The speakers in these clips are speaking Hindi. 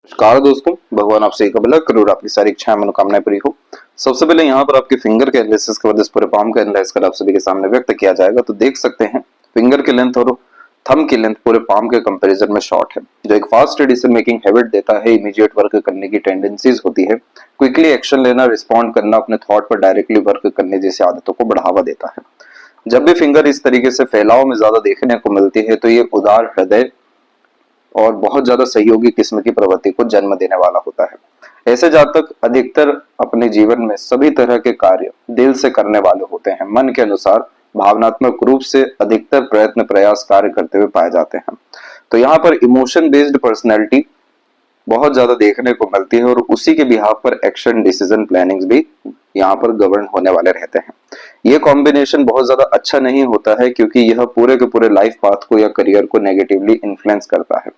नमस्कार दोस्तों, भगवान आपसे एक भला करोड़ आपकी सारी इच्छाएं मनोकामनाएं पूरी हो। सबसे पहले यहाँ पर आपके फिंगर के एनालिसिस के बाद इस पूरे पाम का एनालाइज कर आप सभी के सामने व्यक्त किया जाएगा। तो देख सकते हैं फिंगर की लेंथ और थंब की लेंथ पूरे पाम के कंपैरिजन में शॉर्ट है, जो एक फास्ट डिसीजन मेकिंग हैबिट देता है। इमीडिएट वर्क करने की टेंडेंसीज होती है, क्विकली एक्शन लेना, रिस्पॉन्ड करना, अपने थॉट पर डायरेक्टली वर्क करने जैसी आदतों को बढ़ावा देता है। जब भी फिंगर इस तरीके से फैलाव में ज्यादा देखने को मिलती है तो ये उदार हृदय और बहुत ज्यादा सहयोगी किस्म की प्रवृत्ति को जन्म देने वाला होता है। ऐसे जातक अधिकतर अपने जीवन में सभी तरह के कार्य दिल से करने वाले होते हैं, मन के अनुसार भावनात्मक रूप से अधिकतर प्रयत्न प्रयास कार्य करते हुए पाए जाते हैं। तो यहाँ पर इमोशन बेस्ड पर्सनैलिटी बहुत ज्यादा देखने को मिलती है और उसी के बिहाफ पर एक्शन डिसीजन प्लानिंग्स भी यहाँ पर गवर्न होने वाले रहते हैं। ये कॉम्बिनेशन बहुत ज्यादा अच्छा नहीं होता है क्योंकि यह पूरे के पूरे लाइफ पाथ को या करियर को नेगेटिवली इन्फ्लुएंस करता है।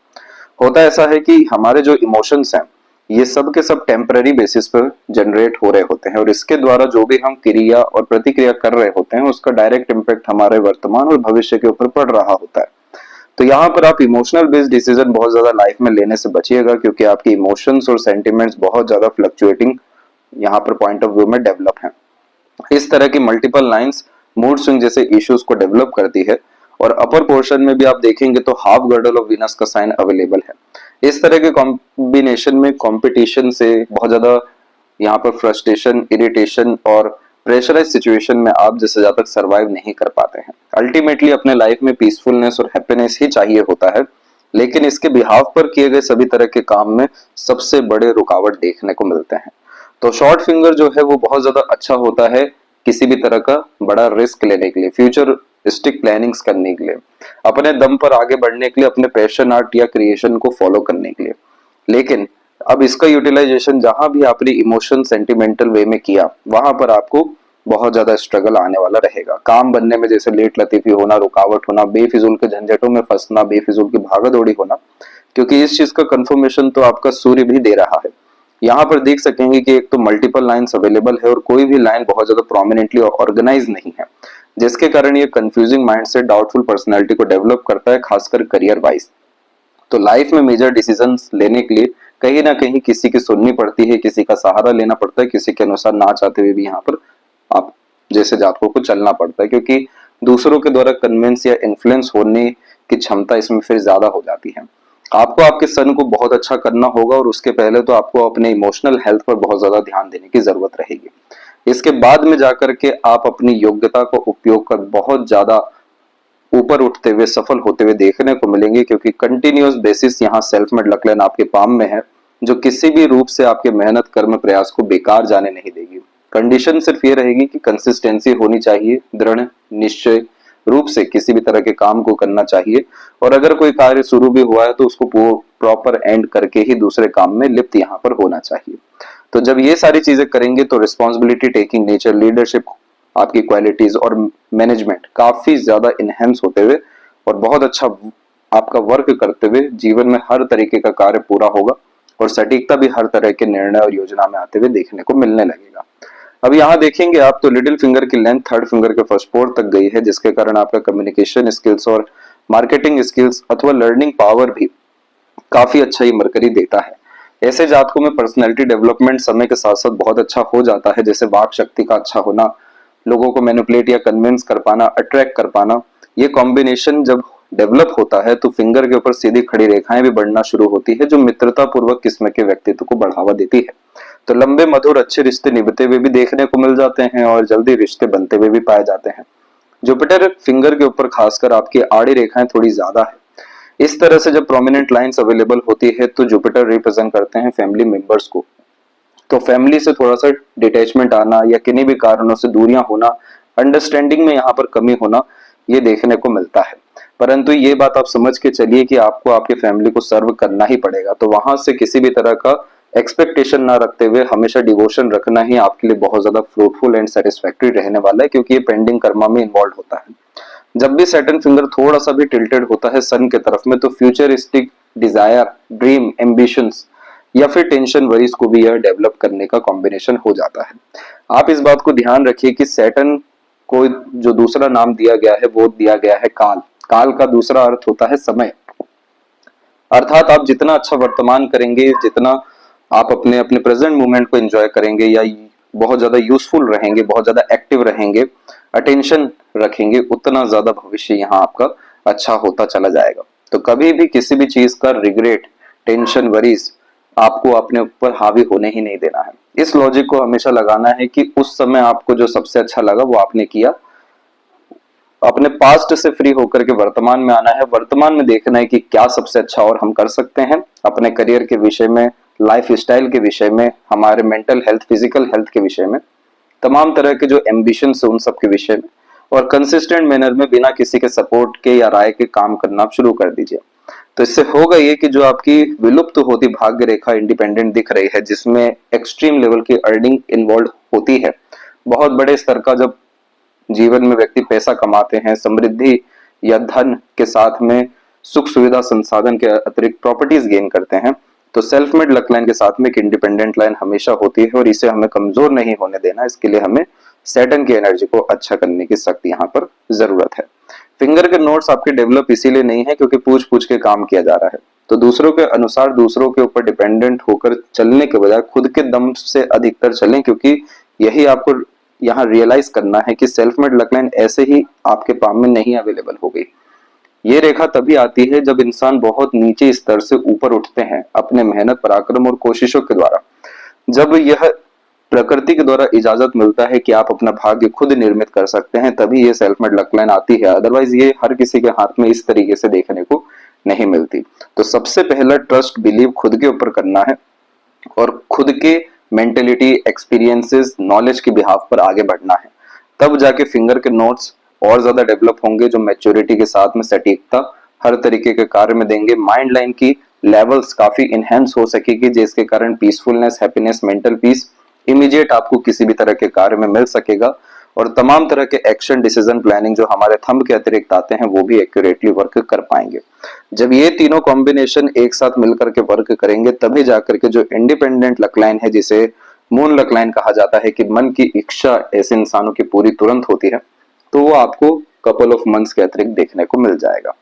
होता ऐसा है कि हमारे जो इमोशंस हैं ये सब के सब टेम्पररी बेसिस पर जनरेट हो रहे होते हैं और इसके द्वारा जो भी हम क्रिया और प्रतिक्रिया कर रहे होते हैं उसका डायरेक्ट इम्पैक्ट हमारे वर्तमान और भविष्य के ऊपर पड़ रहा होता है। तो यहाँ पर आप इमोशनल बेस्ड डिसीजन बहुत ज्यादा लाइफ में लेने से बचिएगा क्योंकि आपके इमोशंस और सेंटिमेंट्स बहुत ज्यादा फ्लक्चुएटिंग यहाँ पर पॉइंट ऑफ व्यू में डेवलप हैं। इस तरह की मल्टीपल लाइंस मूड स्विंग जैसे इश्यूज को डेवलप करती है और अपर पोर्शन में भी आप देखेंगे तो हाफ गर्डल ऑफ वीनस का साइन अवेलेबल है। इस तरह के कॉम्बिनेशन में कंपटीशन से बहुत ज्यादा यहाँ पर फ्रस्ट्रेशन, इरिटेशन और प्रेशराइज सिचुएशन में आप जैसे जातक सरवाइव नहीं कर पाते हैं। अल्टीमेटली अपने लाइफ में पीसफुलनेस और हैप्पीनेस ही चाहिए होता है, लेकिन इसके बिहाफ पर किए गए सभी तरह के काम में सबसे बड़े रुकावट देखने को मिलते हैं। तो शॉर्ट फिंगर जो है वो बहुत ज्यादा अच्छा होता है किसी भी तरह का बड़ा रिस्क लेने के लिए, फ्यूचरिस्टिक प्लानिंग्स करने के लिए, अपने दम पर आगे बढ़ने के लिए, अपने पैशन आर्ट या क्रिएशन को फॉलो करने के लिए। लेकिन अब इसका यूटिलाइजेशन जहां भी आपने इमोशन सेंटिमेंटल वे में किया वहां पर आपको बहुत ज्यादा स्ट्रगल आने वाला रहेगा। काम बनने में जैसे लेट लतीफी होना, रुकावट होना, बेफिजूल के झंझटों में फंसना, बेफिजूल की भागदौड़ी होना, क्योंकि इस चीज का कंफर्मेशन तो आपका सूर्य भी दे रहा है। यहाँ पर देख सकेंगे कि एक तो मल्टीपल लाइंस अवेलेबल है और कोई भी लाइन बहुत ज्यादा प्रोमिनेंटली ऑर्गेनाइज नहीं है, जिसके कारण ये कंफ्यूजिंग माइंडसेट डाउटफुल पर्सनैलिटी को डेवलप करता है, खासकर करियर वाइज। तो लाइफ में मेजर डिसीजंस लेने के लिए कहीं ना कहीं किसी की सुननी पड़ती है, किसी का सहारा लेना पड़ता है, किसी के अनुसार ना चाहते हुए भी यहाँ पर आप जैसे जातकों को चलना पड़ता है, क्योंकि दूसरों के द्वारा कन्विंस या इन्फ्लुएंस होने की क्षमता इसमें फिर ज्यादा हो जाती है। आपको आपके सन को बहुत अच्छा करना होगा और उसके पहले तो आपको अपने इमोशनल हेल्थ पर बहुत ज्यादा ध्यान देने की जरूरत रहेगी। इसके बाद में जाकर के आप अपनी योग्यता का उपयोग कर बहुत ज्यादा ऊपर उठते हुए, सफल होते हुए देखने को मिलेंगे, क्योंकि कंटिन्यूअस बेसिस यहाँ सेल्फ मेड लक लाइन आपके पाम में है, जो किसी भी रूप से आपके मेहनत कर्म प्रयास को बेकार जाने नहीं देगी। कंडीशन सिर्फ ये रहेगी कि कंसिस्टेंसी होनी चाहिए, दृढ़ निश्चय रूप से किसी भी तरह के काम को करना चाहिए और अगर कोई कार्य शुरू भी हुआ है तो उसको प्रॉपर एंड करके ही दूसरे काम में लिप्त यहाँ पर होना चाहिए। तो जब ये सारी चीजें करेंगे तो रिस्पॉन्सिबिलिटी टेकिंग नेचर, लीडरशिप, आपकी क्वालिटीज और मैनेजमेंट काफी ज्यादा इनहेंस होते हुए और बहुत अच्छा आपका वर्क करते हुए जीवन में हर तरीके का कार्य पूरा होगा और सटीकता भी हर तरह के निर्णय और योजना में आते हुए देखने को मिलने लगेगा। अब यहाँ देखेंगे आप तो लिटिल फिंगर की लेंथ थर्ड फिंगर के फर्स्ट पोर तक गई है, जिसके कारण आपका कम्युनिकेशन स्किल्स और मार्केटिंग स्किल्स अथवा लर्निंग पावर भी काफी अच्छा ही मरकरी देता है। ऐसे जातकों में पर्सनैलिटी डेवलपमेंट समय के साथ साथ बहुत अच्छा हो जाता है, जैसे वाक शक्ति का अच्छा होना, लोगों को मैनिपुलेट या कन्विंस कर पाना, अट्रैक्ट कर पाना। ये कॉम्बिनेशन जब डेवलप होता है तो फिंगर के ऊपर सीधी खड़ी रेखाएं भी बढ़ना शुरू होती है, जो मित्रता पूर्वक किस्म के व्यक्तित्व को बढ़ावा देती है। तो लंबे मधुर अच्छे रिश्ते निभते हुए भी देखने को मिल जाते हैं और जल्दी रिश्ते बनते हुए भी पाए जाते हैं। जुपिटर फिंगर के ऊपर खासकर आपकी आड़ी रेखाएं थोड़ी ज्यादा है। इस तरह से जब प्रोमिनेंट लाइंस अवेलेबल होती है तो जुपिटर रिप्रेजेंट करते हैं फैमिली मेंबर्स को। तो फैमिली से थोड़ा सा डिटैचमेंट आना या किन्हीं भी कारणों से दूरियां होना, अंडरस्टैंडिंग में यहाँ पर कमी होना, ये देखने को मिलता है। परंतु ये बात आप समझ के चलिए कि आपको आपके फैमिली को सर्व करना ही पड़ेगा, तो वहां से किसी भी तरह का एक्सपेक्टेशन ना रखते हुए हमेशा डिवोशन रखना ही आपके लिए बहुत ज्यादा फ्रूटफुल एंड सेटिस्फैक्टरी रहने वाला है, क्योंकि ये पेंडिंग कर्मा में इन्वॉल्व होता है। जब भी सैटर्न फिंगर थोड़ा सा भी टिल्टेड होता है सन के तरफ में तो फ्यूचरिस्टिक डिजायर, ड्रीम, एम्बिशंस या फिर टेंशन वरीज को भी यह डेवलप करने का कॉम्बिनेशन हो जाता है। आप इस बात को ध्यान रखिए कि सैटर्न को जो दूसरा नाम दिया गया है वो दिया गया है काल। काल का दूसरा अर्थ होता है समय। अर्थात आप जितना अच्छा वर्तमान करेंगे, जितना आप अपने अपने प्रेजेंट मोमेंट को एंजॉय करेंगे या बहुत ज्यादा यूजफुल रहेंगे, बहुत ज्यादा एक्टिव रहेंगे, अटेंशन रखेंगे, उतना ज्यादा भविष्य यहाँ आपका अच्छा होता चला जाएगा। तो कभी भी किसी भी चीज का रिग्रेट, टेंशन, वरीज आपको अपने ऊपर हावी होने ही नहीं देना है। इस लॉजिक को हमेशा लगाना है कि उस समय आपको जो सबसे अच्छा लगा वो आपने किया। अपने पास्ट से फ्री होकर के वर्तमान में आना है, वर्तमान में देखना है कि क्या सबसे अच्छा और हम कर सकते हैं अपने करियर के विषय में, लाइफ स्टाइल के विषय में, हमारे मेंटल हेल्थ, फिजिकल हेल्थ के विषय में, तमाम तरह के जो एम्बिशन है उन सब के विषय में, और कंसिस्टेंट मैनर में बिना किसी के सपोर्ट के या राय के काम करना आप शुरू कर दीजिए। तो इससे होगा ये कि जो आपकी विलुप्त होती भाग्य रेखा इंडिपेंडेंट दिख रही है, जिसमें एक्सट्रीम लेवल की अर्निंग इन्वॉल्व होती है, बहुत बड़े स्तर का जब जीवन में व्यक्ति पैसा कमाते हैं, समृद्धि या धन के साथ में सुख सुविधा संसाधन के अतिरिक्त प्रॉपर्टीज गेन करते हैं, तो सेल्फ मेड लक लाइन के साथ में एक इंडिपेंडेंट लाइन हमेशा होती है और इसे हमें कमजोर नहीं होने देना। इसके लिए हमें सैटर्न की एनर्जी को अच्छा करने की सख्त यहाँ पर जरूरत है। फिंगर के नोट्स आपके डेवलप इसीलिए नहीं है क्योंकि पूछ पूछ के काम किया जा रहा है, तो दूसरों के अनुसार दूसरों के ऊपर डिपेंडेंट होकर चलने के बजाय खुद के दम से अधिकतर चलें, क्योंकि यही आपको यहाँ रियलाइज करना है कि सेल्फ मेड लक लाइन ऐसे ही आपके पाम में नहीं अवेलेबल हो गई। ये रेखा तभी आती है जब इंसान बहुत नीचे स्तर से ऊपर उठते हैं अपने मेहनत, पराक्रम और कोशिशों के द्वारा। जब यह प्रकृति के द्वारा इजाजत मिलता है कि आप अपना भाग्य खुद निर्मित कर सकते हैं, तभी ये सेल्फ मेड लक लाइन आती है। अदरवाइज ये हर किसी के हाथ में इस तरीके से देखने को नहीं मिलती। तो सबसे पहला ट्रस्ट, बिलीव खुद के ऊपर करना है और खुद के मेंटेलिटी, एक्सपीरियंसेस, नॉलेज के बिहाफ पर आगे बढ़ना है। तब जाके फिंगर के नोट्स और ज्यादा डेवलप होंगे, जो मैच्योरिटी के साथ में सटीकता हर तरीके के कार्य में देंगे। माइंड लाइन की लेवल्स काफी इनहेंस हो सकेगी, जिसके कारण peacefulness, happiness, mental peace immediate आपको किसी भी तरह के कार्य में मिल सकेगा। और तमाम तरह के एक्शन, डिसीजन, प्लानिंग जो हमारे थंब के अतिरिक्त आते हैं वो भी एक्यूरेटली वर्क कर पाएंगे। जब ये तीनों कॉम्बिनेशन एक साथ मिलकर के वर्क करेंगे, तभी जाकर के जो इंडिपेंडेंट लक लाइन है, जिसे मून लक लाइन कहा जाता है कि मन की इच्छा ऐसे इंसानों की पूरी तुरंत होती है, तो वो आपको कपल ऑफ मंथ्स के अतिरिक्त देखने को मिल जाएगा।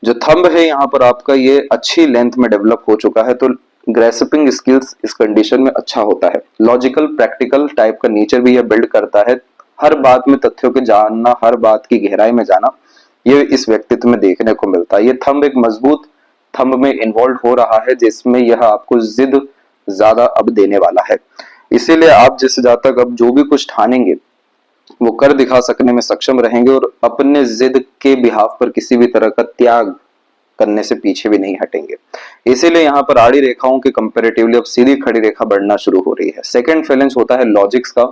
जो थंब है यहाँ पर आपका ये अच्छी लेंथ में डेवलप हो चुका है, तो ग्रेस्पिंग स्किल्स इस कंडीशन में अच्छा होता है। लॉजिकल, प्रैक्टिकल टाइप का नेचर भी यह बिल्ड करता है। हर बात में तथ्यों के जानना, हर बात की गहराई में जाना, ये इस व्यक्तित्व में देखने को मिलता है। ये थंब एक मजबूत थंब में इन्वॉल्व हो रहा है, जिसमें यह आपको जिद ज्यादा अब देने वाला है। इसीलिए आप जिस जातक अब जो भी कुछ ठानेंगे वो कर दिखा सकने में सक्षम रहेंगे और अपने जिद के बिहाफ पर किसी भी तरह का त्याग करने से पीछे भी नहीं हटेंगे। इसीलिए यहाँ पर आड़ी रेखाओं के कंपैरेटिवली अब सीधी खड़ी रेखा बढ़ना शुरू हो रही है। सेकंड फैलेंज होता है लॉजिक्स का,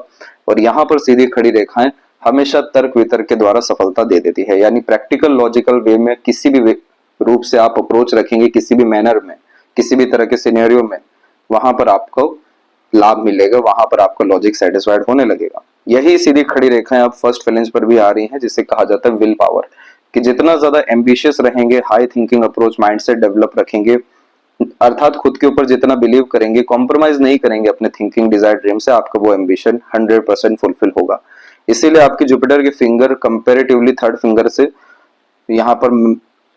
और यहाँ पर सीधी खड़ी रेखाएं हमेशा तर्क वितर्क के द्वारा सफलता दे देती है। यानी प्रैक्टिकल, लॉजिकल वे में किसी भी रूप से आप अप्रोच रखेंगे, किसी भी मैनर में, किसी भी तरह के सिनेरियो में, वहां पर आपको लाभ मिलेगा, वहां पर आपका लॉजिक सेटिस्फाइड होने लगेगा। यही सीधी खड़ी रेखाएं अब फर्स्ट फैलेंज पर भी आ रही हैं, जिसे कहा जाता है विल पावर, कि जितना ज्यादा एम्बिशियस रहेंगे, high thinking approach, mindset develop रखेंगे, अर्थात खुद के ऊपर जितना बिलीव करेंगे, कॉम्प्रोमाइज नहीं करेंगे अपने थिंकिंग, डिजायर, ड्रीम से, आपका वो एम्बिशन 100% फुलफिल होगा। इसीलिए आपकी जुपिटर की फिंगर कंपेरेटिवली थर्ड फिंगर से यहाँ पर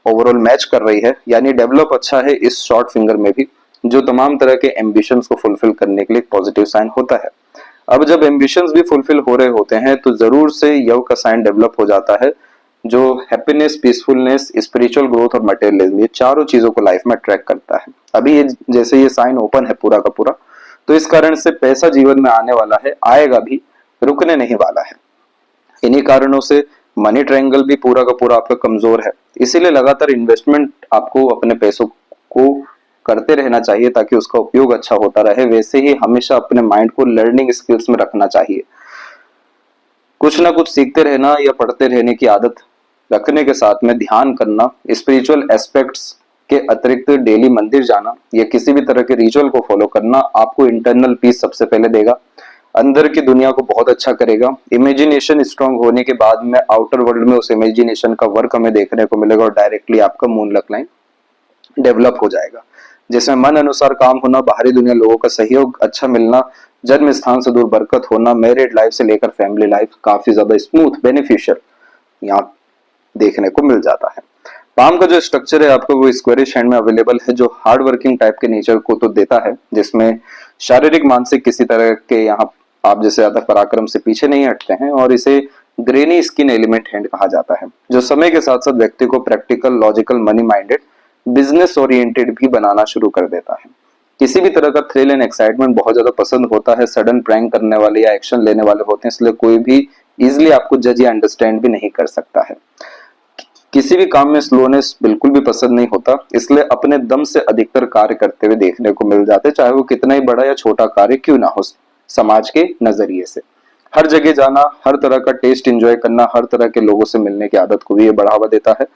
ओवरऑल मैच कर रही है, यानी डेवलप अच्छा है इस शॉर्ट फिंगर में भी, जो तमाम तरह के एम्बिशंस को फुलफिल करने के लिए पॉजिटिव साइन होता है। अब जब एम्बिशंस भी फुलफिल हो रहे होते हैं, तो जरूर से यव का साइन डेवलप हो जाता है, जो हैप्पीनेस, पीसफुलनेस, स्पिरिचुअल ग्रोथ और मटेरियलिज्म, ये चारों चीजों को लाइफ में अट्रैक्ट करता है। अभी ये जैसे ये साइन ओपन है पूरा का पूरा, तो इस कारण से पैसा जीवन में आने वाला है, आएगा भी, रुकने नहीं वाला है। इन्हीं कारणों से मनी ट्रायंगल भी पूरा का पूरा आपका कमजोर है। इसीलिए लगातार इन्वेस्टमेंट आपको अपने पैसों को करते रहना चाहिए, ताकि उसका उपयोग अच्छा होता रहे। वैसे ही हमेशा अपने माइंड को लर्निंग स्किल्स में रखना चाहिए। कुछ ना कुछ सीखते रहना या पढ़ते रहने की आदत रखने के साथ में ध्यान करना, स्पिरिचुअल एस्पेक्ट्स के अतिरिक्त डेली मंदिर जाना या किसी भी तरह के रिचुअल को फॉलो करना आपको इंटरनल पीस सबसे पहले देगा, अंदर की दुनिया को बहुत अच्छा करेगा। इमेजिनेशन स्ट्रांग होने के बाद में आउटर वर्ल्ड में उस इमेजिनेशन का वर्क हमें देखने को मिलेगा और डायरेक्टली आपका मून लक लाइन डेवलप हो जाएगा, जिसमें मन अनुसार काम होना, बाहरी दुनिया लोगों का सहयोग अच्छा मिलना, जन्म स्थान से दूर बरकत होना, मैरिड लाइफ से लेकर फैमिली लाइफ काफी ज्यादा स्मूथ, बेनिफिशियल यहाँ देखने को मिल जाता है। पाम का जो स्ट्रक्चर है आपको वो स्क्वेरिश हैंड में अवेलेबल है, जो हार्ड वर्किंग टाइप के नेचर को तो देता है, जिसमें शारीरिक मानसिक किसी तरह के यहाँ आप जैसे ज्यादा पराक्रम से पीछे नहीं हटते हैं, और इसे ग्रेनी स्किन एलिमेंट हैंड कहा जाता है, जो समय के साथ साथ व्यक्ति को practical, logical, money minded, business oriented भी बनाना शुरू कर देता है। किसी भी तरह का थ्रिल एंड एक्साइटमेंट बहुत ज्यादा पसंद होता है। सडन प्रैंक करने वाले या एक्शन लेने वाले होते हैं, इसलिए कोई भी इजिली आपको जज या अंडरस्टैंड भी नहीं कर सकता है। किसी भी काम में स्लोनेस बिल्कुल भी पसंद नहीं होता, इसलिए अपने दम से अधिकतर कार्य करते हुए देखने को मिल जाते, चाहे वो कितना ही बड़ा या छोटा कार्य क्यों ना हो। समाज के नजरिए से हर जगह जाना, हर तरह का टेस्ट एंजॉय करना, हर तरह के लोगों से मिलने की आदत को भी ये बढ़ावा देता है।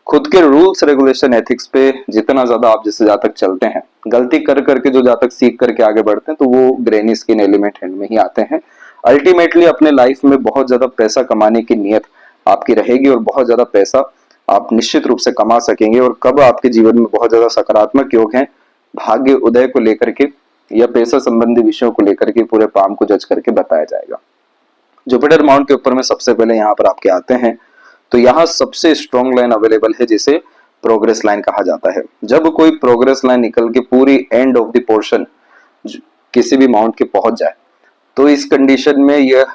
खुद के रूल्स रेगुलेशन एथिक्स पे जितना ज्यादा आप जैसे जहाँ तक चलते हैं, गलती कर करके जो जहाँ तक सीख करके आगे बढ़ते हैं, तो वो ग्रेनी स्किन एलिमेंट हैंड में ही आते हैं। अल्टीमेटली अपने लाइफ में बहुत ज्यादा पैसा कमाने की नियत आपकी रहेगी, और बहुत ज्यादा पैसा आप निश्चित रूप से कमा सकेंगे। और कब आपके जीवन में बहुत ज्यादा सकारात्मक योग है, भाग्य उदय को लेकर के या पैसा संबंधी विषयों को लेकर के पूरे पाम को जज करके बताया जाएगा। जुपिटर माउंट के ऊपर में सबसे पहले यहाँ पर आपके आते हैं, तो यहाँ सबसे स्ट्रॉन्ग लाइन अवेलेबल है जिसे प्रोग्रेस लाइन कहा जाता है। जब कोई प्रोग्रेस लाइन निकल के पूरी एंड ऑफ द पोर्शन किसी भी माउंट के पहुंच जाए, तो इस कंडीशन में यह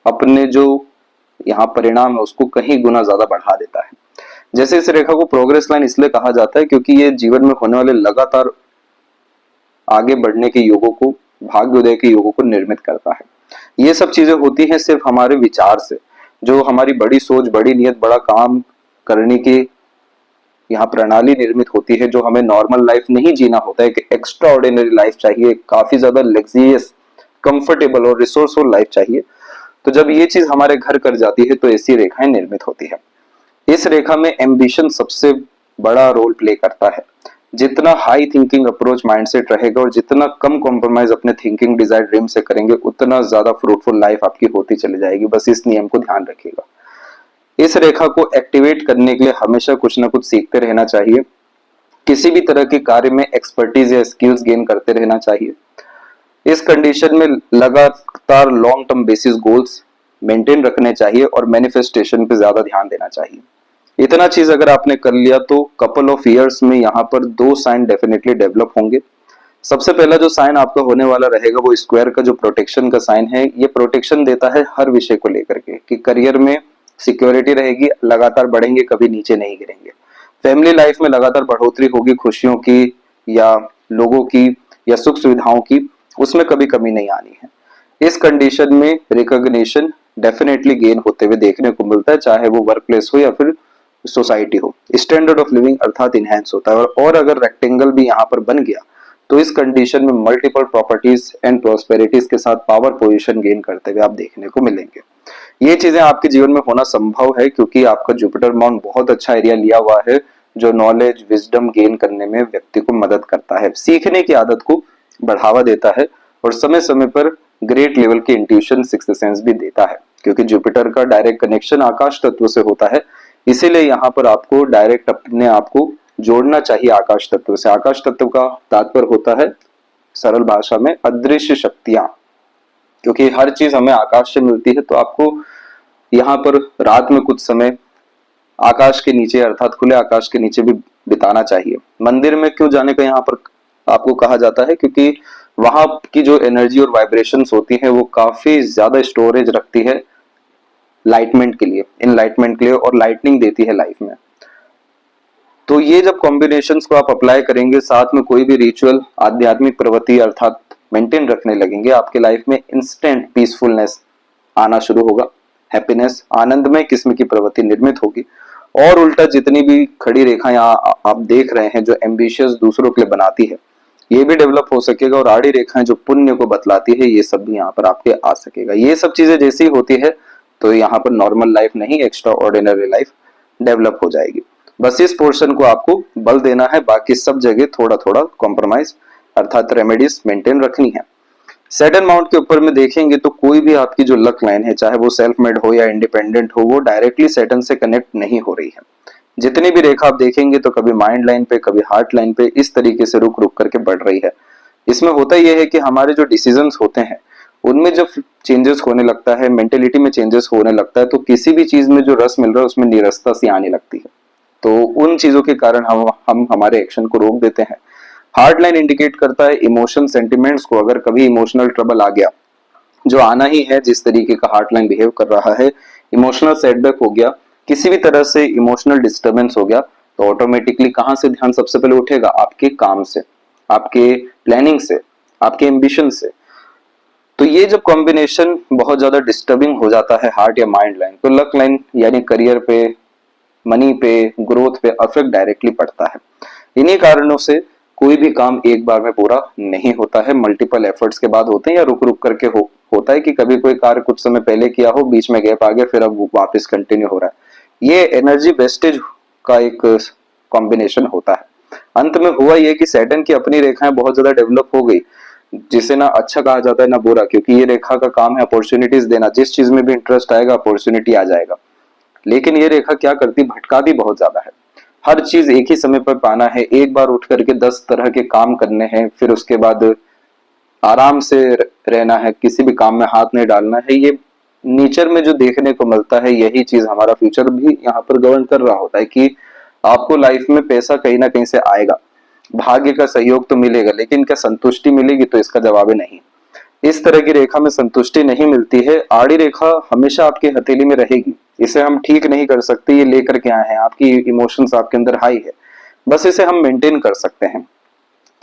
अपने जो यहाँ परिणाम है उसको कहीं गुना ज्यादा बढ़ा देता है। जैसे इस रेखा को प्रोग्रेस लाइन इसलिए कहा जाता है क्योंकि ये जीवन में होने वाले लगातार आगे बढ़ने के योगों को, भाग्योदय के योगों को निर्मित करता है। ये सब चीजें होती हैं सिर्फ हमारे विचार से, जो हमारी बड़ी सोच, बड़ी नियत, बड़ा काम करने की यहाँ प्रणाली निर्मित होती है, जो हमें नॉर्मल लाइफ नहीं जीना होता है। एक एक्स्ट्रा ऑर्डिनरी लाइफ चाहिए, काफी ज्यादा लग्जरियस, कंफर्टेबल और रिसोर्सफुल लाइफ चाहिए। तो जब ये चीज हमारे घर कर जाती है तो ऐसी रेखाएं निर्मित होती है। इस रेखा में एम्बिशन सबसे बड़ा रोल प्ले करता है। जितना हाई थिंकिंग अप्रोच माइंडसेट रहेगा और जितना कम कॉम्प्रोमाइज अपने थिंकिंग, डिजायर, ड्रीम से करेंगे, उतना ज्यादा फ्रूटफुल लाइफ आपकी होती चली जाएगी। बस इस नियम को ध्यान रखिएगा। इस रेखा को एक्टिवेट करने के लिए हमेशा कुछ ना कुछ सीखते रहना चाहिए। किसी भी तरह के कार्य में एक्सपर्टीज या स्किल्स गेन करते रहना चाहिए। इस कंडीशन में लगातार long term basis goals maintain रखने चाहिए और मैनिफेस्टेशन पे ज्यादा ध्यान देना चाहिए। इतना चीज अगर आपने कर लिया तो कपल ऑफ इयर्स में यहाँ पर 2 साइन डेफिनेटली डेवलप होंगे। सबसे पहला जो साइन आपका होने वाला रहेगा वो स्क्वायर का जो प्रोटेक्शन का साइन है। ये प्रोटेक्शन देता है हर विषय को लेकर के कि करियर में सिक्योरिटी रहेगी, लगातार बढ़ेंगे, कभी नीचे नहीं गिरेंगे। फैमिली लाइफ में लगातार बढ़ोतरी होगी, खुशियों की या लोगों की या सुख सुविधाओं की, उसमें कभी कमी नहीं आनी है। इस कंडीशन में रिकॉग्निशन डेफिनेटली गेन होते हुए देखने को मिलता है, चाहे वो वर्क प्लेस हो या फिर सोसाइटी हो। स्टैंडर्ड ऑफ लिविंग अर्थात इनहेंस होता है। और अगर रेक्टेंगल भी यहाँ पर बन गया तो इस कंडीशन में मल्टीपल प्रॉपर्टीज एंड प्रॉस्पेरिटीज के साथ पावर पोजीशन गेन करते हुए आप देखने को मिलेंगे। ये चीजें आपके जीवन में होना संभव है क्योंकि आपका जुपिटर माउंट बहुत अच्छा एरिया लिया हुआ है, जो नॉलेज, विजडम गेन करने में व्यक्ति को मदद करता है, सीखने की आदत को बढ़ावा देता है और समय समय पर ग्रेट लेवल के इंट्यूशन, सिक्स्थ सेंस भी देता है। क्योंकि जुपिटर का डायरेक्ट कनेक्शन आकाश तत्व से होता है, इसीलिए यहाँ पर आपको डायरेक्ट अपने आप को जोड़ना चाहिए आकाश तत्व से। आकाश तत्व का तात्पर्य होता है सरल भाषा में अदृश्य शक्तियां, क्योंकि हर चीज हमें आकाश से मिलती है। तो आपको यहाँ पर रात में कुछ समय आकाश के नीचे अर्थात खुले आकाश के नीचे भी बिताना चाहिए। मंदिर में क्यों जाने का यहाँ पर आपको कहा जाता है, क्योंकि वहां की जो एनर्जी और वाइब्रेशंस होती है वो काफी ज्यादा स्टोरेज रखती है लाइटमेंट के लिए, इनलाइटमेंट के लिए, और लाइटनिंग देती है लाइफ में। तो ये जब कॉम्बिनेशंस को आप अप्लाई करेंगे, साथ में कोई भी रिचुअल, आध्यात्मिक प्रवृत्ति अर्थात मेंटेन रखने लगेंगे, आपके लाइफ में इंस्टेंट पीसफुलनेस आना शुरू होगा, हैप्पीनेस, आनंदमय किस्म की प्रवृत्ति निर्मित होगी। और उल्टा जितनी भी खड़ी रेखा यहाँ आप देख रहे हैं जो एम्बिशियस दूसरों के लिए बनाती है, ये भी डेवलप हो सकेगा। और आड़ी रेखाएं जो पुण्य को बतलाती है, ये सब भी यहाँ पर आपके आ सकेगा। ये सब चीजें जैसी होती है तो यहाँ पर नॉर्मल लाइफ नहीं, एक्स्ट्रा ऑर्डिनरी लाइफ डेवलप हो जाएगी। बस इस पोर्शन को आपको बल देना है, बाकी सब जगह थोड़ा थोड़ा कॉम्प्रोमाइज अर्थात रेमेडीज मेंटेन रखनी है। सैटर्न माउंट के ऊपर में देखेंगे तो कोई भी आपकी जो लक लाइन है, चाहे वो सेल्फ मेड हो या इंडिपेंडेंट हो, वो डायरेक्टली सैटर्न से कनेक्ट नहीं हो रही है। जितनी भी रेखा आप देखेंगे तो कभी माइंड लाइन पे, कभी हार्ट लाइन पे इस तरीके से रुक रुक करके बढ़ रही है। इसमें होता यह है कि हमारे जो डिसीजंस होते हैं उनमें जब चेंजेस होने लगता है, मेंटेलिटी में चेंजेस होने लगता है, तो किसी भी चीज में जो रस मिल रहा है उसमें नीरसता सी आने लगती है। तो उन चीजों के कारण हम हमारे एक्शन को रोक देते हैं। हार्ट लाइन इंडिकेट करता है इमोशन सेंटिमेंट्स को। अगर कभी इमोशनल ट्रबल आ गया, जो आना ही है, जिस तरीके का हार्ट लाइन बिहेव कर रहा है, इमोशनल सेटबैक हो गया, किसी भी तरह से इमोशनल डिस्टर्बेंस हो गया, तो ऑटोमेटिकली कहां से ध्यान सबसे पहले उठेगा? आपके काम से, आपके प्लानिंग से, आपके एम्बिशन से। तो ये जब कॉम्बिनेशन बहुत ज्यादा डिस्टर्बिंग हो जाता है हार्ट या माइंड लाइन, तो लक लाइन यानी करियर पे, मनी पे, ग्रोथ पे अफेक्ट डायरेक्टली पड़ता है। इन्हीं कारणों से कोई भी काम एक बार में पूरा नहीं होता है, मल्टीपल एफर्ट्स के बाद होते हैं, या रुक रुक करके होता है कि कभी कोई कार्य कुछ समय पहले किया हो, बीच में गैप आ गया, फिर अब वापस कंटिन्यू हो रहा है। ये एनर्जी वेस्टेज का एक कॉम्बिनेशन होता है। अंत में हुआ ये कि सैटर्न की अपनी रेखाएं बहुत ज्यादा डेवलप हो गई, जिसे ना अच्छा कहा जाता है ना बुरा, क्योंकि ये रेखा का काम है अपॉर्चुनिटीज देना। जिस चीज में भी इंटरेस्ट आएगा अपॉर्चुनिटी आ जाएगा। लेकिन ये रेखा क्या करती, भटकाती बहुत ज्यादा है। हर चीज एक ही समय पर पाना है, एक बार उठ करके 10 तरह के काम करने हैं, फिर उसके बाद आराम से रहना है, किसी भी काम में हाथ नहीं डालना है। ये नेचर में जो देखने को मिलता है, यही चीज हमारा फ्यूचर भी यहाँ पर गवर्न कर रहा होता है कि आपको लाइफ में पैसा कहीं ना कहीं से आएगा, भाग्य का सहयोग तो मिलेगा, लेकिन क्या संतुष्टि मिलेगी? तो इसका जवाब है नहीं। इस तरह की रेखा में संतुष्टि नहीं मिलती है। आड़ी रेखा हमेशा आपकी हथेली में रहेगी, इसे हम ठीक नहीं कर सकते। ये लेकर के आए हैं, आपकी इमोशंस आपके अंदर हाई है, बस इसे हम मेंटेन कर सकते हैं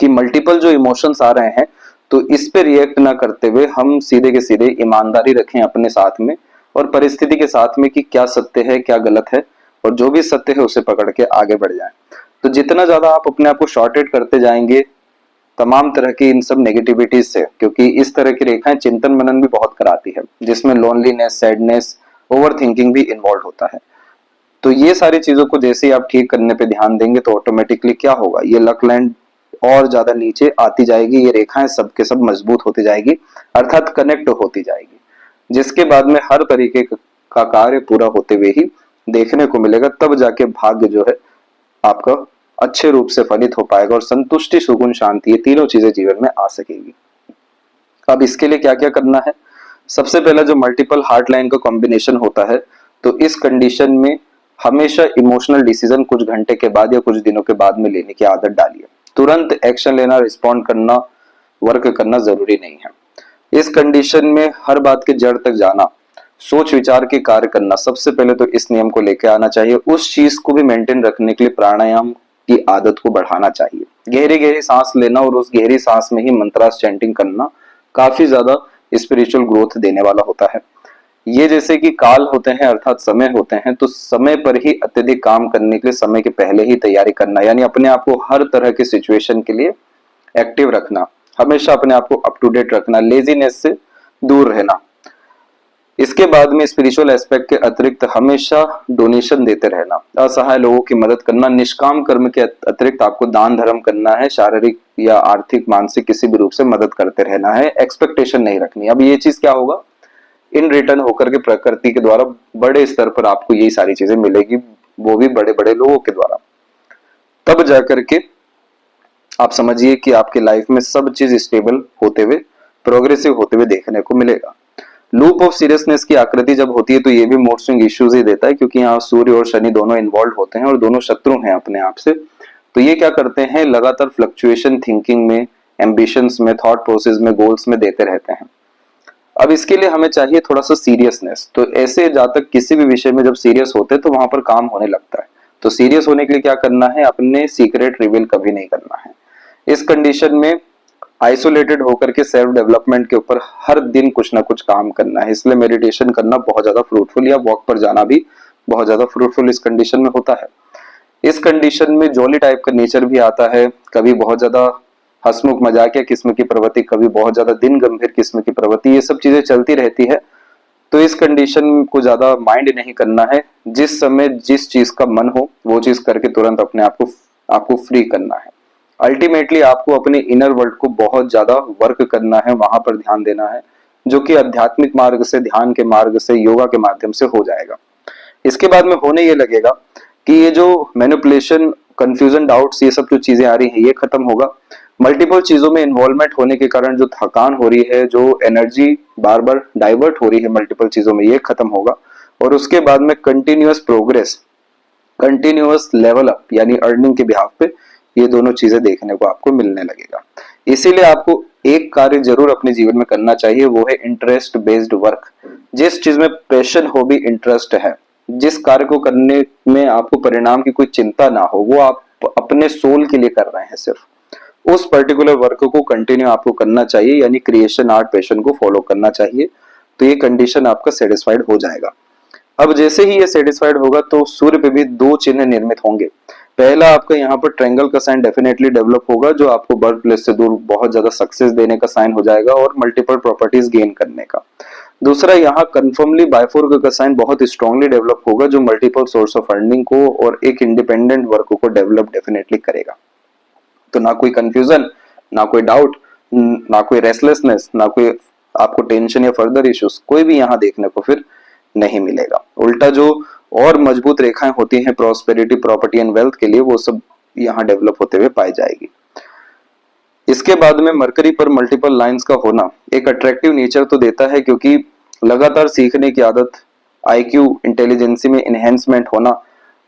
कि मल्टीपल जो इमोशंस आ रहे हैं, तो इस पे रिएक्ट ना करते हुए हम सीधे के सीधे ईमानदारी रखें अपने साथ में और परिस्थिति के साथ में कि क्या सत्य है, क्या गलत है, और जो भी सत्य है उसे पकड़ के आगे बढ़ जाएं। तो जितना ज्यादा आप अपने आप को शॉर्टेड करते जाएंगे तमाम तरह की इन सब नेगेटिविटीज से, क्योंकि इस तरह की रेखाएं चिंतन मनन भी बहुत कराती है, जिसमें लोनलीनेस, सैडनेस, ओवर थिंकिंग भी इन्वॉल्व होता है। तो ये सारी चीजों को जैसे ही आप ठीक करने पे ध्यान देंगे, तो ऑटोमेटिकली क्या होगा, ये लक लाइन और ज्यादा नीचे आती जाएगी, ये रेखाएं सबके सब मजबूत होती जाएगी, अर्थात कनेक्ट होती जाएगी, जिसके बाद में हर तरीके का कार्य पूरा होते हुए ही देखने को मिलेगा। तब जाके भाग्य जो है आपका अच्छे रूप से फलित हो पाएगा और संतुष्टि, सुकून, शांति, ये तीनों चीजें जीवन में आ सकेगी। अब इसके लिए क्या क्या करना है? सबसे पहला जो मल्टीपल हार्ट लाइन का कॉम्बिनेशन होता है, तो इस कंडीशन में हमेशा इमोशनल डिसीजन कुछ घंटे के बाद या कुछ दिनों के बाद में लेने की आदत डालिए। तुरंत एक्शन लेना, रिस्पॉन्ड करना, वर्क करना जरूरी नहीं है। इस कंडीशन में हर बात के जड़ तक जाना, सोच विचार के कार्य करना, सबसे पहले तो इस नियम को लेकर आना चाहिए। उस चीज को भी मेंटेन रखने के लिए प्राणायाम की आदत को बढ़ाना चाहिए। गहरी गहरी सांस लेना और उस गहरी सांस में ही मंत्रास चैंटिंग करना काफी ज्यादा स्पिरिचुअल ग्रोथ देने वाला होता है। ये जैसे कि काल होते हैं, अर्थात समय होते हैं, तो समय पर ही अत्यधिक काम करने के लिए समय के पहले ही तैयारी करना, यानी अपने आप को हर तरह के सिचुएशन के लिए एक्टिव रखना, हमेशा अपने आप को अप टू डेट रखना, लेजीनेस से दूर रहना। इसके बाद में स्पिरिचुअल एस्पेक्ट के अतिरिक्त हमेशा डोनेशन देते रहना, असहाय लोगों की मदद करना, निष्काम कर्म के अतिरिक्त आपको दान धर्म करना है, शारीरिक या आर्थिक, मानसिक किसी भी रूप से मदद करते रहना है, एक्सपेक्टेशन नहीं रखनी। अब ये चीज क्या होगा, इन रिटर्न होकर के प्रकृति के द्वारा बड़े स्तर पर आपको यही सारी चीजें मिलेगी, वो भी बड़े बड़े लोगों के द्वारा। तब जाकर के आप समझिए कि आपके लाइफ में सब चीज स्टेबल होते हुए, प्रोग्रेसिव होते हुए देखने को मिलेगा। लूप ऑफ सीरियसनेस की आकृति जब होती है, तो ये भी मूड स्विंग इश्यूज ही देता है, क्योंकि यहाँ सूर्य और शनि दोनों इन्वॉल्व होते हैं और दोनों शत्रु हैं अपने आप से। तो ये क्या करते हैं, लगातार फ्लक्चुएशन थिंकिंग में, एम्बिशंस में, थॉट प्रोसेस में, गोल्स में देते रहते हैं। अब इसके लिए हमें चाहिए थोड़ा सा सीरियसनेस। तो ऐसे जातक किसी भी विषय में जब सीरियस होते हैं, तो वहां पर काम होने लगता है। तो सीरियस होने के लिए क्या करना है, अपने सीक्रेट रिवील कभी नहीं करना है। इस कंडीशन में आइसोलेटेड होकर के सेल्फ डेवलपमेंट के ऊपर हर दिन कुछ ना कुछ काम करना है। इसलिए मेडिटेशन करना बहुत ज्यादा फ्रूटफुल, या वॉक पर जाना भी बहुत ज्यादा फ्रूटफुल इस कंडीशन में होता है। इस कंडीशन में जॉली टाइप का नेचर भी आता है, कभी बहुत ज्यादा हंसमुख मजाकिया किस्म की प्रवृत्ति, कभी बहुत ज्यादा दिन गंभीर किस्म की प्रवृत्ति, ये सब चीजें चलती रहती है। तो इस कंडीशन को ज्यादा माइंड नहीं करना है। जिस समय जिस चीज का मन हो वो चीज करके तुरंत अपने आपको फ्री करना है। अल्टीमेटली आपको अपने इनर वर्ल्ड को बहुत ज्यादा वर्क करना है, वहां पर ध्यान देना है, जो कि आध्यात्मिक मार्ग से, ध्यान के मार्ग से, योगा के माध्यम से हो जाएगा। इसके बाद में होने ये लगेगा कि ये जो मैनिपुलेशन, कंफ्यूजन, डाउट्स, ये सब जो चीजें आ रही हैं, ये खत्म होगा। मल्टीपल चीजों में इन्वॉल्वमेंट होने के कारण जो थकान हो रही है, जो एनर्जी बार बार डाइवर्ट हो रही है मल्टीपल चीजों में, ये खत्म होगा। और उसके बाद में continuous progress, continuous level up यानी अर्निंग के बिहाफ पे ये दोनों चीजें देखने को आपको मिलने लगेगा। इसीलिए आपको एक कार्य जरूर अपने जीवन में करना चाहिए, वो है इंटरेस्ट बेस्ड वर्क। जिस चीज में पैशन हो भी इंटरेस्ट है, जिस कार्य को करने में आपको परिणाम की कोई चिंता ना हो, वो आप अपने सोल के लिए कर रहे हैं, सिर्फ उस पर्टिकुलर वर्क को कंटिन्यू आपको करना चाहिए, यानी क्रिएशन आर्ट पैशन को फॉलो करना चाहिए। तो ये कंडीशन आपका सेटिस्फाइड हो जाएगा। अब जैसे ही ये सेटिस्फाइड होगा तो सूर्य पे भी दो चिन्ह निर्मित होंगे। पहला आपका यहाँ पर ट्रायंगल का साइन डेफिनेटली डेवलप होगा, जो आपको बर्थ प्लेस से दूर बहुत ज्यादा सक्सेस देने का साइन हो जाएगा और मल्टीपल प्रॉपर्टीज गेन करने का। दूसरा यहाँ कंफर्मली बायफोर का साइन बहुत स्ट्रांगली डेवलप होगा, जो मल्टीपल सोर्स ऑफ अर्निंग को और एक इंडिपेंडेंट वर्क को डेवलप डेफिनेटली करेगा। तो ना कोई कंफ्यूजन, ना कोई डाउट, ना कोई रेस्टलेसनेस, ना कोई आपको टेंशन या फर्दर इश्यूज कोई भी यहाँ देखने को फिर नहीं मिलेगा। उल्टा जो और मजबूत रेखाएं होती हैं प्रॉस्पेरिटी, प्रॉपर्टी एंड वेल्थ के लिए, वो सब यहाँ डेवलप होते हुए पाई जाएगी। इसके बाद में मरकरी पर मल्टीपल लाइंस का होना एक अट्रैक्टिव नेचर तो देता है, क्योंकि लगातार सीखने की आदत, आईक्यू इंटेलिजेंसी में इनहेंसमेंट होना,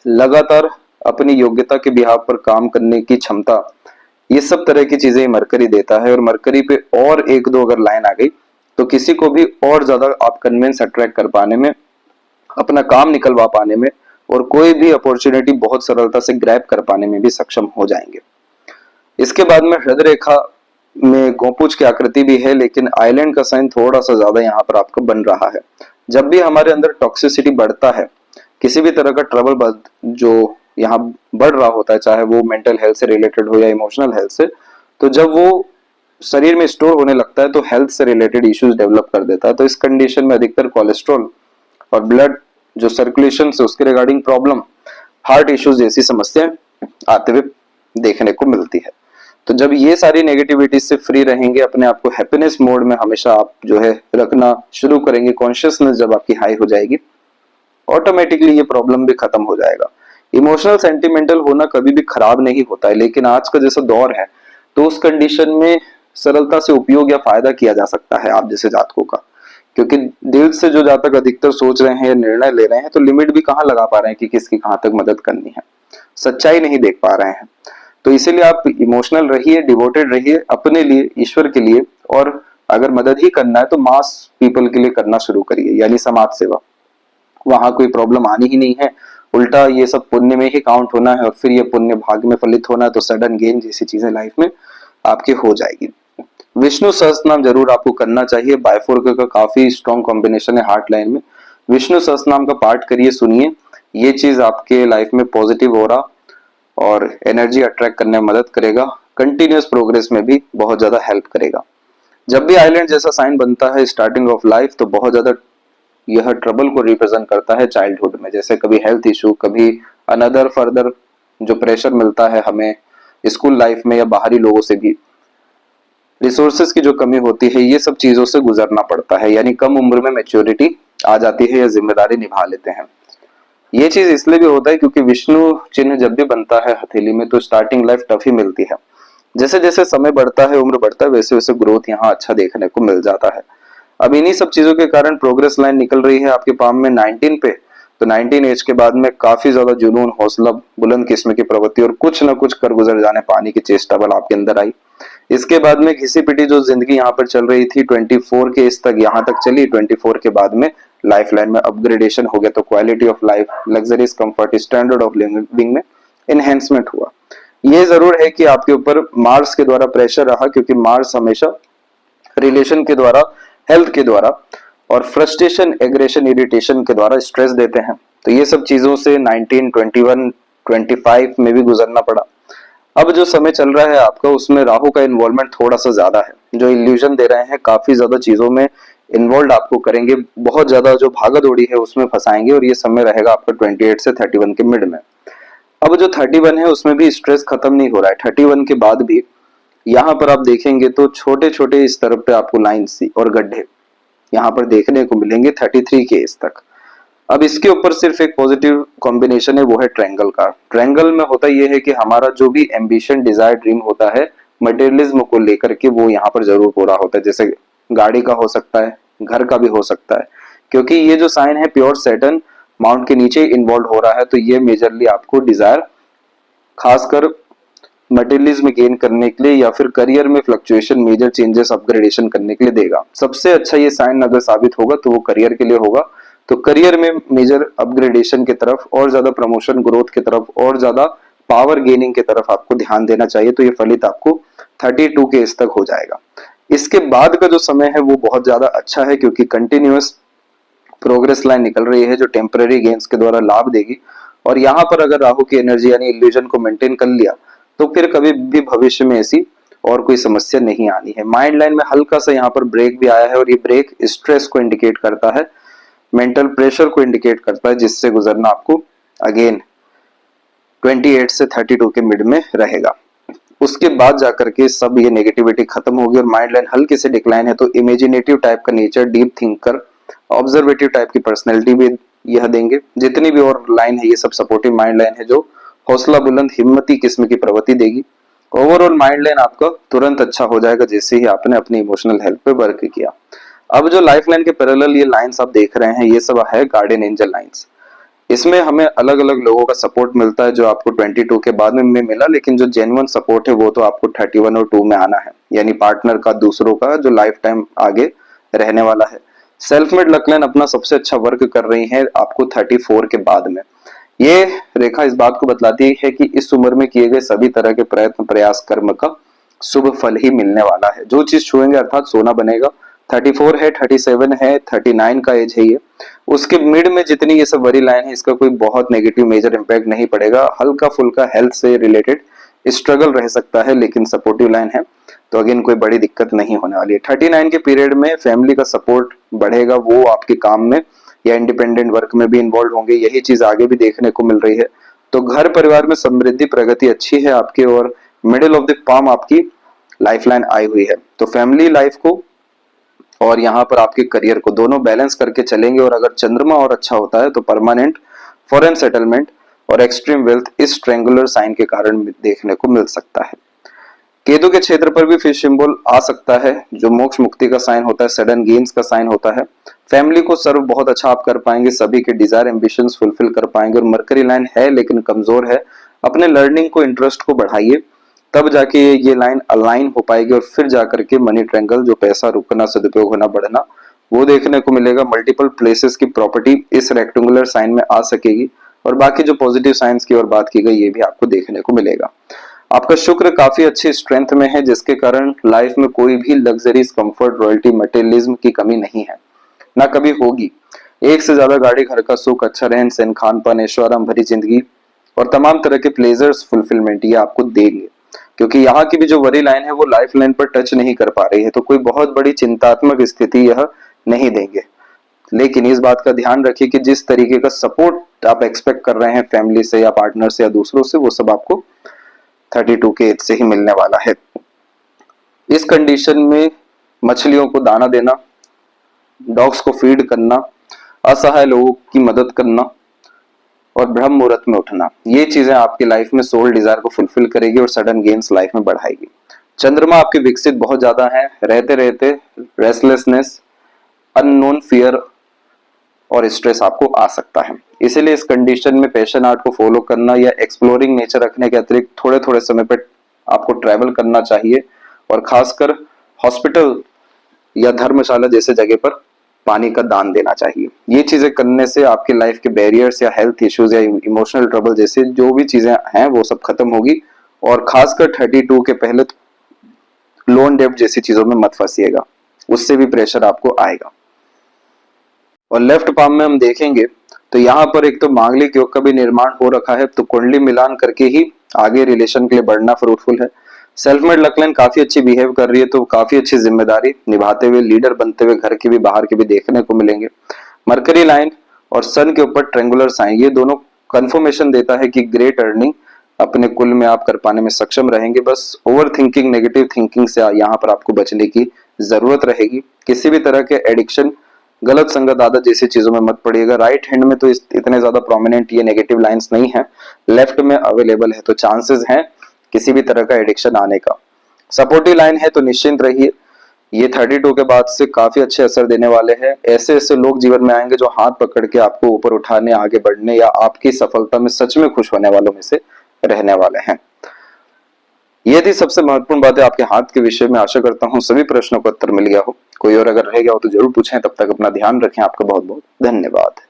लगातार अपनी योग्यता के बिहाफ पर काम करने की क्षमता, ये सब तरह की चीजें मरकरी देता है। और मरकरी पे और एक दो अगर लाइन आ गई तो किसी को भी और ज्यादा आप कन्विंस अट्रैक्ट कर पाने में, अपना काम निकलवा पाने में और कोई भी अपॉर्चुनिटी बहुत सरलता से ग्रैब कर पाने में भी सक्षम हो जाएंगे। इसके बाद में हृदय रेखा में गोपूज की आकृति भी है, लेकिन आइलैंड का साइन थोड़ा सा ज्यादा यहाँ पर आपको बन रहा है। जब भी हमारे अंदर टॉक्सिसिटी बढ़ता है, किसी भी तरह का ट्रबल जो यहाँ बढ़ रहा होता है, चाहे वो मेंटल हेल्थ से रिलेटेड हो या इमोशनल हेल्थ से, तो जब वो शरीर में स्टोर होने लगता है तो हेल्थ से रिलेटेड इश्यूज डेवलप कर देता है। तो इस कंडीशन में अधिकतर कोलेस्ट्रॉल और ब्लड जो सर्कुलेशन से उसके रिगार्डिंग प्रॉब्लम, हार्ट इश्यूज जैसी समस्याएं आते हुए देखने को मिलती है। तो जब ये सारी नेगेटिविटी से फ्री रहेंगे, अपने आप को हैप्पीनेस मोड में हमेशा आप जो है रखना शुरू करेंगे, कॉन्शियसनेस जब आपकी हाई हो जाएगी, ऑटोमेटिकली ये प्रॉब्लम भी खत्म हो जाएगा। इमोशनल सेंटिमेंटल होना कभी भी खराब नहीं होता है, लेकिन आज का जैसा दौर है तो उस कंडीशन में सरलता से उपयोग या फायदा किया जा सकता है आप जैसे जातकों का, क्योंकि दिल से जो जातक अधिकतर सोच रहे हैं या निर्णय ले रहे हैं, तो लिमिट भी कहाँ लगा पा रहे हैं कि किसकी कहाँ तक मदद करनी है, सच्चाई नहीं देख पा रहे हैं। तो इसीलिए आप इमोशनल रहिए, डिवोटेड रहिए अपने लिए, ईश्वर के लिए, और अगर मदद ही करना है तो मास पीपल के लिए करना शुरू करिए, यानी समाज सेवा। वहां कोई प्रॉब्लम आनी ही नहीं है, उल्टा ये सब पुण्य में ही काउंट होना है, और फिर ये पुण्य भाग्य में फलित होना है, तो सडन गेन जैसी चीजें लाइफ में आपके हो जाएगी। विष्णु सहस्त्र नाम जरूर आपको करना चाहिए। बायफोर का काफी स्ट्रॉन्ग कॉम्बिनेशन है हार्ट लाइन में। विष्णु सहस्त्र नाम का पाठ करिए, सुनिए, ये चीज आपके लाइफ में पॉजिटिव हो रहा और एनर्जी अट्रैक्ट करने में मदद करेगा, कंटिन्यूअस प्रोग्रेस में भी बहुत ज्यादा हेल्प करेगा। जब भी आइलैंड जैसा साइन बनता है स्टार्टिंग ऑफ लाइफ, तो बहुत ज्यादा यह ट्रबल को रिप्रेजेंट करता है चाइल्डहुड में, जैसे कभी हेल्थ इशू, कभी अनदर फर्दर जो प्रेशर मिलता है हमें स्कूल लाइफ में या बाहरी लोगों से भी, रिसोर्सेज की जो कमी होती है, ये सब चीजों से गुजरना पड़ता है, यानी कम उम्र में मैच्योरिटी आ जाती है या जिम्मेदारी निभा लेते हैं। ये चीज इसलिए भी होता है क्योंकि विष्णु चिन्ह जब भी बनता है हथेली में तो स्टार्टिंग लाइफ टफ ही मिलती है। जैसे जैसे समय बढ़ता है, उम्र बढ़ता है, वैसे वैसे ग्रोथ यहाँ अच्छा देखने को मिल जाता है। अब इन्हीं सब चीजों के कारण प्रोग्रेस लाइन निकल रही है आपके पाम में 19 पे, तो 19 एज के बाद में काफी ज्यादा जुनून, हौसला, बुलंद किस्म की प्रवृत्ति और कुछ न कुछ कर गुजर जाने पाने की चेष्टा बल आपके अंदर आई। इसके बाद में घिसी पिटी जो जिंदगी यहाँ पर चल रही थी 24 के एज तक यहाँ तक चली, 24 के बाद में लाइफ लाइन में अपग्रेडेशन हो गया, तो quality of life, luxuries, comfort, standard of living में एनहेंसमेंट हुआ। ये जरूर है कि आपके ऊपर मार्स के द्वारा प्रेशर रहा, क्योंकि मार्स हमेशा रिलेशन के द्वारा, हेल्थ के द्वारा और फ्रस्ट्रेशन, एग्रेशन, इरिटेशन के द्वारा स्ट्रेस देते हैं। तो ये सब चीजों से 19, 21, 25 में भी गुजरना पड़ा। अब जो समय चल रहा है आपका, उसमें राहु का इन्वॉल्वमेंट थोड़ा सा ज्यादा है, जो इल्यूजन दे रहे हैं, काफी ज्यादा चीजों में इन्वॉल्व आपको करेंगे, बहुत ज्यादा जो भागा दौड़ी है उसमें फंसाएंगे, और ये समय रहेगा आपका 28 से 31 के मिड में। अब जो 31 है उसमें भी स्ट्रेस खत्म नहीं हो रहा है। 31 के बाद भी यहाँ पर आप देखेंगे तो छोटे छोटे इस तरफ पे आपको लाइन्स और गड्ढे यहाँ पर देखने को मिलेंगे 33 के एज तक। अब इसके ऊपर सिर्फ एक पॉजिटिव कॉम्बिनेशन है, वो है ट्रायंगल का। ट्रायंगल में होता यह है कि हमारा जो भी एम्बिशन, डिजायर, ड्रीम होता है मटेरियलिज्म को लेकर के, वो यहाँ पर जरूर पूरा होता है। जैसे गाड़ी का हो सकता है, घर का भी हो सकता है, क्योंकि ये जो साइन है प्योर सैटर्न माउंट के नीचे इन्वॉल्व हो रहा है, तो ये मेजरली आपको डिजायर खासकर मटेरियलिज्म गेन करने के लिए या फिर करियर में फ्लक्चुएशन, मेजर चेंजेस, अपग्रेडेशन करने के लिए देगा। सबसे अच्छा ये साइन अगर साबित होगा तो वो करियर के लिए होगा। तो करियर में मेजर अपग्रेडेशन की तरफ और ज्यादा प्रमोशन, ग्रोथ की तरफ और ज्यादा पावर गेनिंग की तरफ आपको ध्यान देना चाहिए। तो ये फलित आपको 32 के एज तक हो जाएगा। इसके बाद का जो समय है वो बहुत ज्यादा अच्छा है, क्योंकि कंटिन्यूअस प्रोग्रेस लाइन निकल रही है जो टेम्पररी गेन्स के द्वारा लाभ देगी। और यहाँ पर अगर राहु की एनर्जी यानी इल्यूजन को मेंटेन कर लिया तो फिर कभी भी भविष्य में ऐसी और कोई समस्या नहीं आनी है। माइंड लाइन में हल्का सा यहाँ पर ब्रेक भी आया है, और ये ब्रेक स्ट्रेस को इंडिकेट करता है, मेंटल प्रेशर को इंडिकेट करता है, जिससे गुजरना आपको अगेन 28 से 32 के मिड में रहेगा। उसके बाद जाकर के सब ये नेगेटिविटी खत्म होगी और माइंड लाइन हल्के से डिक्लाइन है। तो इमेजिनेटिव टाइप का नेचर, डीप थिंकर, ऑब्जर्वेटिव टाइप की पर्सनैलिटी भी यह देंगे। जितनी भी और लाइन है ये सब सपोर्टिव माइंड लाइन है जो हौसला बुलंद, हिम्मती किस्म की प्रवृत्ति देगी। ओवरऑल माइंड लाइन आपका तुरंत अच्छा हो जाएगा जैसे ही आपने अपनी इमोशनल हेल्थ पे वर्क किया। अब जो लाइफ लाइन के पैरेलल ये लाइंस आप देख रहे हैं ये सब है गार्डियन एंजल लाइंस। इसमें हमें अलग अलग लोगों का सपोर्ट मिलता है जो आपको 22 के बाद में मिला, लेकिन जो जेन्युइन सपोर्ट है वो तो आपको 31 और 2 में आना है, यानी पार्टनर का, दूसरों का, जो लाइफ टाइम आगे रहने वाला है। सेल्फ मेड लक लाइन अपना सबसे अच्छा वर्क कर रही है आपको 34 के बाद में। ये रेखा इस बात को बतलाती है कि इस उम्र में किए गए सभी तरह के प्रयत्न, प्रयास, कर्म का शुभ फल ही मिलने वाला है। जो चीज छुएंगे अर्थात सोना बनेगा। 34 है, 37 है, 39 का एज है ये। उसके मिड में जितनी ये सब वरी लाइन है इसका कोई बहुत नेगेटिव मेजर इंपैक्ट नहीं पड़ेगा। हल्का फुल्का हेल्थ से रिलेटेड स्ट्रगल रह सकता है, लेकिन सपोर्टिव लाइन है तो अगेन कोई बड़ी दिक्कत नहीं होने वाली है। 39 के पीरियड में फैमिली का सपोर्ट बढ़ेगा, वो आपके काम में या इंडिपेंडेंट वर्क में भी इन्वॉल्व होंगे। यही चीज आगे भी देखने को मिल रही है। तो घर परिवार में समृद्धि, प्रगति अच्छी है आपकी, और मिडिल ऑफ द पाम आपकी लाइफ लाइन आई हुई है। तो फैमिली लाइफ को और यहाँ पर आपके करियर को दोनों बैलेंस करके चलेंगे। और अगर चंद्रमा और अच्छा होता है तो परमानेंट फॉरेन सेटलमेंट और एक्सट्रीम वेल्थ इस ट्रायंगुलर साइन के कारण देखने को मिल सकता है। केतु के क्षेत्र पर भी फिश सिंबल आ सकता है जो मोक्ष मुक्ति का साइन होता है, सडन गेन्स का साइन होता है। फैमिली को सर्व बहुत अच्छा आप कर पाएंगे, सभी के डिजायर, एम्बिशंस फुलफिल कर पाएंगे। और मरकरी लाइन है लेकिन कमजोर है। अपने लर्निंग को, इंटरेस्ट को बढ़ाइए, तब जाके ये लाइन अलाइन हो पाएगी और फिर जाकर के मनी ट्रायंगल, जो पैसा रुकना, सदुपयोग होना, बढ़ना, वो देखने को मिलेगा। मल्टीपल प्लेसेस की प्रॉपर्टी इस रेक्टेंगुलर साइन में आ सकेगी। और बाकी जो पॉजिटिव साइंस की और बात की गई ये भी आपको देखने को मिलेगा। आपका शुक्र काफी अच्छी स्ट्रेंथ में है, जिसके कारण लाइफ में कोई भी लग्जरीज, कंफर्ट, रॉयल्टी, मटेरियलिज्म की कमी नहीं है, ना कभी होगी। एक से ज्यादा गाड़ी, घर का सुख, अच्छा रहन सहन, खान पान, ऐशोआराम भरी जिंदगी और तमाम तरह के प्लेजर्स, फुलफिलमेंट ये आपको देंगे। क्योंकि यहाँ की भी जो वरी लाइन है वो लाइफ लाइन पर टच नहीं कर पा रही है, तो कोई बहुत बड़ी चिंतात्मक स्थिति यह नहीं देंगे। लेकिन इस बात का ध्यान रखिए कि जिस तरीके का सपोर्ट आप एक्सपेक्ट कर रहे हैं फैमिली से या पार्टनर से या दूसरों से, वो सब आपको 32 के एज से ही मिलने वाला है। इस कंडीशन में मछलियों को दाना देना, डॉग्स को फीड करना, असहाय लोगों की मदद करना और ब्रह्म मुहूर्त में उठना, ये चीजें आपकी लाइफ में सोल डिजायर को फुलफिल करेगी और सडन गेन्स लाइफ में बढ़ाएगी। चंद्रमा आपके विकसित बहुत ज्यादा है, रहते रहते रेस्टलेसनेस, अननोन फियर और स्ट्रेस आपको आ सकता है। इसीलिए इस कंडीशन में पैशन आर्ट को फॉलो करना या एक्सप्लोरिंग नेचर रखने के अतिरिक्त थोड़े थोड़े समय पर आपको ट्रैवल करना चाहिए। और खासकर हॉस्पिटल या धर्मशाला जैसे जगह पर पानी का दान देना चाहिए। ये चीजें करने से आपकी लाइफ के बैरियर्स या हेल्थ इश्यूज या इमोशनल ट्रबल जैसे जो भी चीजें हैं वो सब खत्म होगी। और खासकर 32 के पहले लोन डेब्ट जैसी चीजों में मत फंसिएगा, उससे भी प्रेशर आपको आएगा। और लेफ्ट पाम में हम देखेंगे तो यहाँ पर एक तो मांगलिक योग का भी निर्माण हो रखा है, तो कुंडली मिलान करके ही आगे रिलेशन के लिए बढ़ना फ्रूटफुल है। सेल्फ मेड लक लाइन काफी अच्छी बिहेव कर रही है, तो काफी अच्छी जिम्मेदारी निभाते हुए, लीडर बनते हुए घर के भी बाहर के भी देखने को मिलेंगे। मरकरी लाइन और सन के ऊपर ट्रायंगुलर साइन, ये दोनों कंफर्मेशन देता है कि ग्रेट अर्निंग अपने कुल में आप कर पाने में सक्षम रहेंगे। बस ओवर थिंकिंग, नेगेटिव थिंकिंग से यहाँ पर आपको बचने की जरूरत रहेगी। किसी भी तरह के एडिक्शन, गलत संगत, आदत जैसी चीजों में मत पड़िएगा। राइट हैंड में तो इतने ज्यादा प्रोमिनेंट ये नेगेटिव लाइंस नहीं है, लेफ्ट में अवेलेबल है, तो चांसेस हैं किसी भी तरह का एडिक्शन आने का। सपोर्टिव लाइन है तो निश्चिंत रहिए, ये 32 के बाद से काफी अच्छे असर देने वाले हैं। ऐसे ऐसे लोग जीवन में आएंगे जो हाथ पकड़ के आपको ऊपर उठाने, आगे बढ़ने या आपकी सफलता में सच में खुश होने वालों में से रहने वाले हैं। ये थी सबसे महत्वपूर्ण बातें आपके हाथ के विषय में। आशा करता हूँ सभी प्रश्नों का उत्तर मिल गया हो। कोई और अगर रह गया हो तो जरूर पूछें। तब तक अपना ध्यान रखें। आपका बहुत बहुत धन्यवाद।